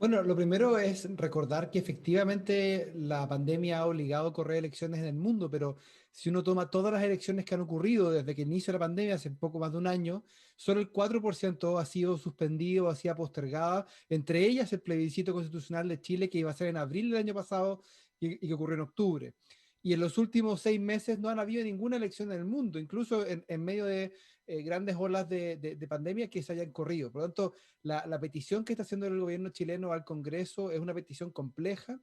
Bueno, lo primero es recordar que efectivamente la pandemia ha obligado a correr elecciones en el mundo, pero si uno toma todas las elecciones que han ocurrido desde que inició la pandemia, hace poco más de un año, solo el 4% ha sido suspendido, ha sido postergada, entre ellas el plebiscito constitucional de Chile que iba a ser en abril del año pasado y que ocurrió en octubre. Y en los últimos 6 meses no han habido ninguna elección en el mundo, incluso en medio de grandes olas de pandemia que se hayan corrido. Por lo tanto, la petición que está haciendo el gobierno chileno al Congreso es una petición compleja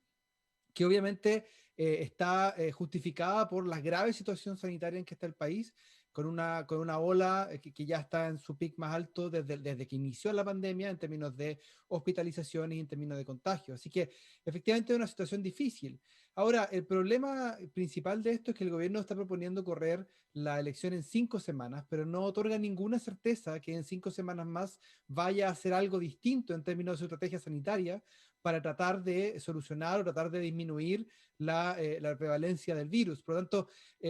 que obviamente está justificada por la grave situación sanitaria en que está el país, con una ola que ya está en su pic más alto desde que inició la pandemia en términos de hospitalizaciones y en términos de contagio. Así que efectivamente es una situación difícil. Ahora, el problema principal de esto es que el gobierno está proponiendo correr la elección en 5 semanas, pero no otorga ninguna certeza que en 5 semanas más vaya a hacer algo distinto en términos de su estrategia sanitaria para tratar de solucionar o tratar de disminuir la prevalencia del virus. Por lo tanto,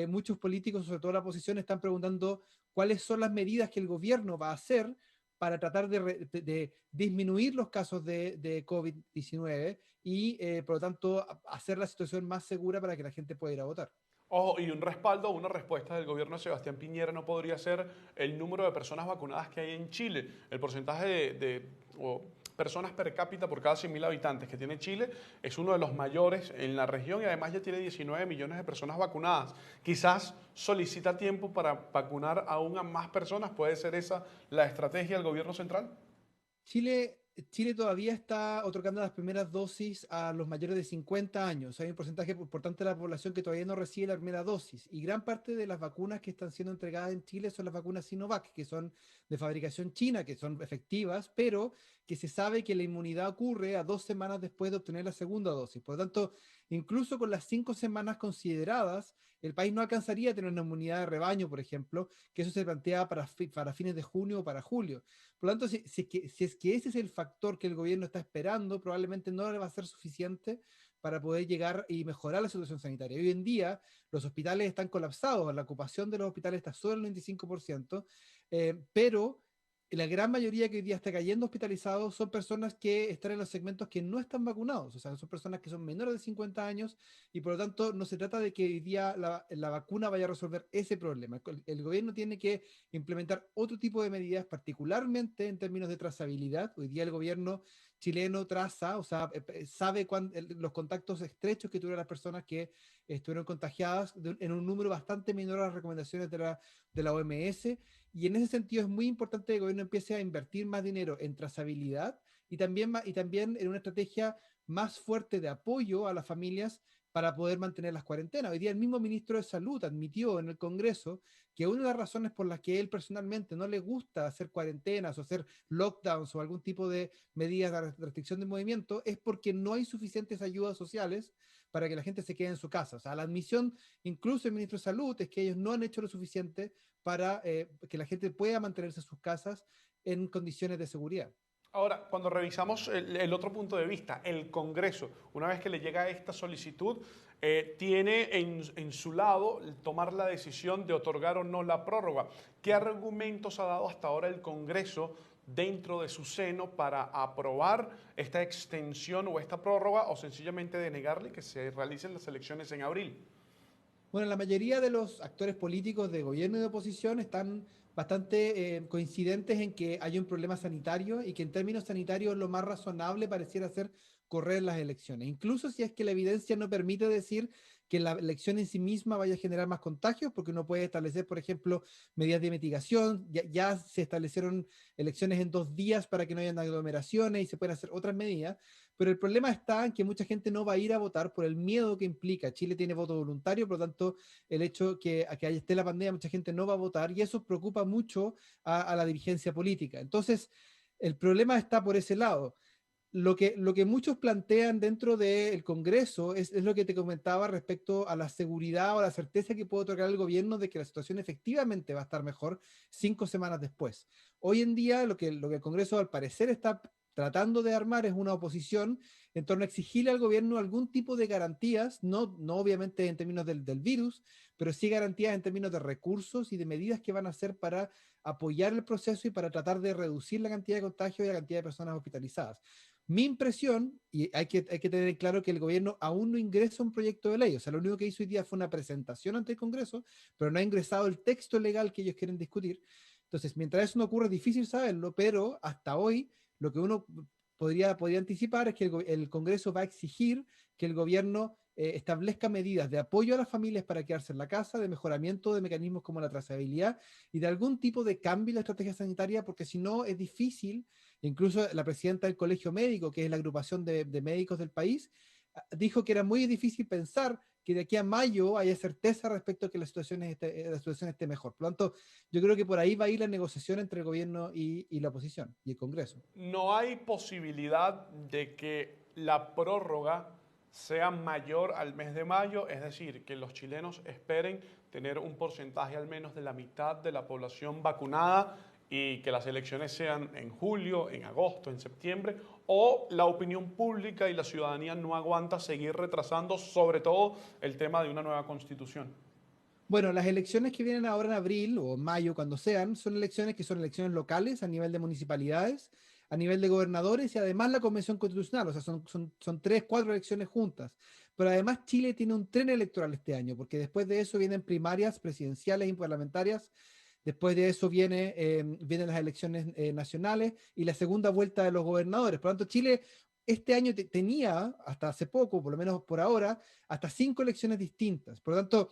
muchos políticos, sobre todo la oposición, están preguntando cuáles son las medidas que el gobierno va a hacer para tratar de disminuir los casos de COVID-19 y, por lo tanto, hacer la situación más segura para que la gente pueda ir a votar. Ojo, y un respaldo, una respuesta del gobierno de Sebastián Piñera no podría ser el número de personas vacunadas que hay en Chile. El porcentaje o personas per cápita por cada 100.000 habitantes que tiene Chile es uno de los mayores en la región y además ya tiene 19 millones de personas vacunadas. Quizás solicita tiempo para vacunar aún a más personas. ¿Puede ser esa la estrategia del gobierno central? Chile todavía está otorgando las primeras dosis a los mayores de 50 años. Hay un porcentaje importante de la población que todavía no recibe la primera dosis. Y gran parte de las vacunas que están siendo entregadas en Chile son las vacunas Sinovac, que son de fabricación china, que son efectivas, pero que se sabe que la inmunidad ocurre a 2 semanas después de obtener la segunda dosis. Por lo tanto, incluso con las 5 semanas consideradas, el país no alcanzaría a tener una inmunidad de rebaño, por ejemplo, que eso se plantea para fines de junio o para julio. Por lo tanto, si es que ese es el factor que el gobierno está esperando, probablemente no le va a ser suficiente para poder llegar y mejorar la situación sanitaria. Hoy en día los hospitales están colapsados, la ocupación de los hospitales está solo el 95%, pero la gran mayoría que hoy día está cayendo hospitalizados son personas que están en los segmentos que no están vacunados, o sea, son personas que son menores de 50 años y por lo tanto no se trata de que hoy día la vacuna vaya a resolver ese problema. El gobierno tiene que implementar otro tipo de medidas, particularmente en términos de trazabilidad. Hoy día el gobierno chileno traza, o sea, sabe los contactos estrechos que tuvieron las personas que estuvieron contagiadas en un número bastante menor a las recomendaciones de la OMS. Y en ese sentido es muy importante que el gobierno empiece a invertir más dinero en trazabilidad y también en una estrategia más fuerte de apoyo a las familias para poder mantener las cuarentenas. Hoy día el mismo ministro de Salud admitió en el Congreso que una de las razones por las que él personalmente no le gusta hacer cuarentenas o hacer lockdowns o algún tipo de medidas de restricción de movimiento es porque no hay suficientes ayudas sociales para que la gente se quede en su casa. O sea, la admisión, incluso el ministro de Salud, es que ellos no han hecho lo suficiente para que la gente pueda mantenerse en sus casas en condiciones de seguridad. Ahora, cuando revisamos el otro punto de vista, el Congreso, una vez que le llega esta solicitud, tiene en su lado tomar la decisión de otorgar o no la prórroga. ¿Qué argumentos ha dado hasta ahora el Congreso dentro de su seno para aprobar esta extensión o esta prórroga o sencillamente denegarle que se realicen las elecciones en abril? Bueno, la mayoría de los actores políticos de gobierno y de oposición están bastante coincidentes en que hay un problema sanitario y que en términos sanitarios lo más razonable pareciera ser correr las elecciones. Incluso si es que la evidencia no permite decir que la elección en sí misma vaya a generar más contagios, porque uno puede establecer, por ejemplo, medidas de mitigación. Ya se establecieron elecciones en 2 días para que no hayan aglomeraciones y se pueden hacer otras medidas. Pero el problema está en que mucha gente no va a ir a votar por el miedo que implica. Chile tiene voto voluntario, por lo tanto, el hecho que esté la pandemia, mucha gente no va a votar y eso preocupa mucho a la dirigencia política. Entonces, el problema está por ese lado. Lo que muchos plantean dentro del Congreso es lo que te comentaba respecto a la seguridad o la certeza que puede otorgar el gobierno de que la situación efectivamente va a estar mejor 5 semanas después. Hoy en día lo que el Congreso al parecer está tratando de armar es una oposición en torno a exigirle al gobierno algún tipo de garantías, no obviamente en términos del virus, pero sí garantías en términos de recursos y de medidas que van a hacer para apoyar el proceso y para tratar de reducir la cantidad de contagios y la cantidad de personas hospitalizadas. Mi impresión, y hay que tener claro que el gobierno aún no ingresa un proyecto de ley, o sea, lo único que hizo hoy día fue una presentación ante el Congreso, pero no ha ingresado el texto legal que ellos quieren discutir. Entonces, mientras eso no ocurre, es difícil saberlo, pero hasta hoy lo que uno podría anticipar es que el Congreso va a exigir que el gobierno establezca medidas de apoyo a las familias para quedarse en la casa, de mejoramiento de mecanismos como la trazabilidad y de algún tipo de cambio en la estrategia sanitaria, porque si no es difícil. Incluso la presidenta del Colegio Médico, que es la agrupación de médicos del país, dijo que era muy difícil pensar que de aquí a mayo haya certeza respecto a que la situación esté mejor. Por lo tanto, yo creo que por ahí va a ir la negociación entre el gobierno y la oposición y el Congreso. No hay posibilidad de que la prórroga sea mayor al mes de mayo, es decir, que los chilenos esperen tener un porcentaje al menos de la mitad de la población vacunada y que las elecciones sean en julio, en agosto, en septiembre, o la opinión pública y la ciudadanía no aguanta seguir retrasando sobre todo el tema de una nueva constitución. Bueno, las elecciones que vienen ahora en abril o mayo, cuando sean, son elecciones que son elecciones locales a nivel de municipalidades, a nivel de gobernadores y además la Convención Constitucional. O sea, son tres, cuatro elecciones juntas. Pero además Chile tiene un tren electoral este año, porque después de eso vienen primarias presidenciales y parlamentarias. Después de eso vienen las elecciones nacionales y la segunda vuelta de los gobernadores. Por lo tanto, Chile este año tenía, hasta hace poco, por lo menos por ahora, hasta cinco elecciones distintas. Por lo tanto,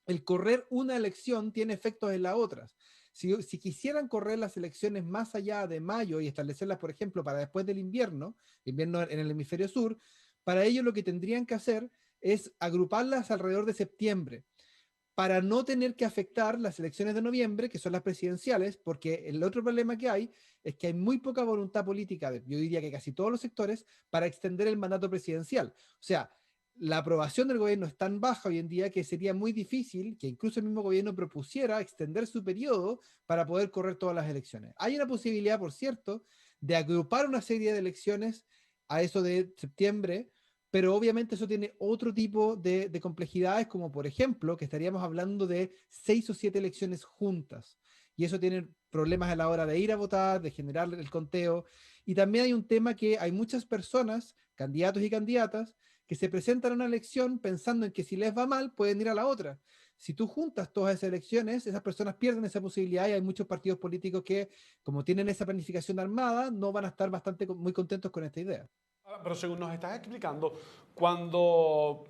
el correr una elección tiene efectos en las otras. Si quisieran correr las elecciones más allá de mayo y establecerlas, por ejemplo, para después del invierno en el hemisferio sur, para ello lo que tendrían que hacer es agruparlas alrededor de septiembre, para no tener que afectar las elecciones de noviembre, que son las presidenciales, porque el otro problema que hay es que hay muy poca voluntad política, yo diría que casi todos los sectores, para extender el mandato presidencial. O sea, la aprobación del gobierno es tan baja hoy en día que sería muy difícil que incluso el mismo gobierno propusiera extender su periodo para poder correr todas las elecciones. Hay una posibilidad, por cierto, de agrupar una serie de elecciones a eso de septiembre, pero obviamente eso tiene otro tipo de complejidades, como por ejemplo, que estaríamos hablando de 6 o 7 elecciones juntas. Y eso tiene problemas a la hora de ir a votar, de generar el conteo. Y también hay un tema que hay muchas personas, candidatos y candidatas, que se presentan a una elección pensando en que si les va mal, pueden ir a la otra. Si tú juntas todas esas elecciones, esas personas pierden esa posibilidad y hay muchos partidos políticos que, como tienen esa planificación armada, no van a estar muy contentos con esta idea. Pero según nos estás explicando, cuando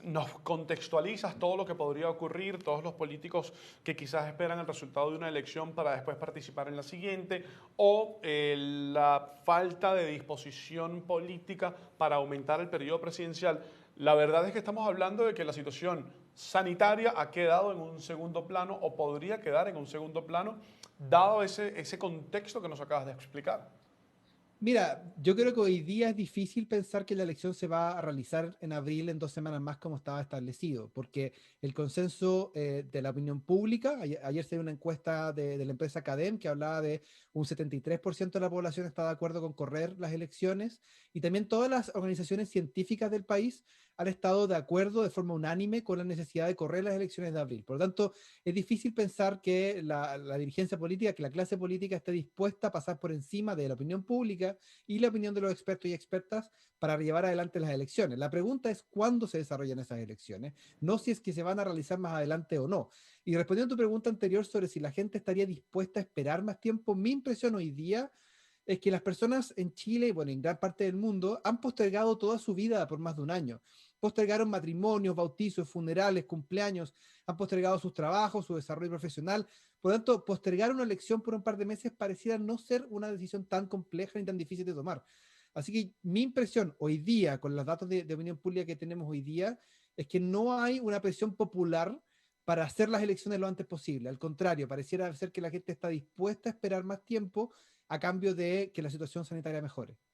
nos contextualizas todo lo que podría ocurrir, todos los políticos que quizás esperan el resultado de una elección para después participar en la siguiente, o la falta de disposición política para aumentar el periodo presidencial, la verdad es que estamos hablando de que la situación sanitaria ha quedado en un segundo plano o podría quedar en un segundo plano, dado ese contexto que nos acabas de explicar. Mira, yo creo que hoy día es difícil pensar que la elección se va a realizar en abril, en 2 semanas más, como estaba establecido, porque el consenso de la opinión pública, ayer se dio una encuesta de la empresa Cadem que hablaba de un 73% de la población está de acuerdo con correr las elecciones, y también todas las organizaciones científicas del país han estado de acuerdo de forma unánime con la necesidad de correr las elecciones de abril. Por lo tanto, es difícil pensar que la dirigencia política, que la clase política esté dispuesta a pasar por encima de la opinión pública y la opinión de los expertos y expertas para llevar adelante las elecciones. La pregunta es cuándo se desarrollan esas elecciones, no si es que se van a realizar más adelante o no. Y respondiendo a tu pregunta anterior sobre si la gente estaría dispuesta a esperar más tiempo, mi impresión hoy día es que las personas en Chile y bueno, en gran parte del mundo han postergado toda su vida por más de un año. Postergaron matrimonios, bautizos, funerales, cumpleaños, han postergado sus trabajos, su desarrollo profesional. Por lo tanto, postergar una elección por un par de meses pareciera no ser una decisión tan compleja ni tan difícil de tomar. Así que mi impresión hoy día, con los datos de opinión pública que tenemos hoy día, es que no hay una presión popular para hacer las elecciones lo antes posible. Al contrario, pareciera ser que la gente está dispuesta a esperar más tiempo a cambio de que la situación sanitaria mejore.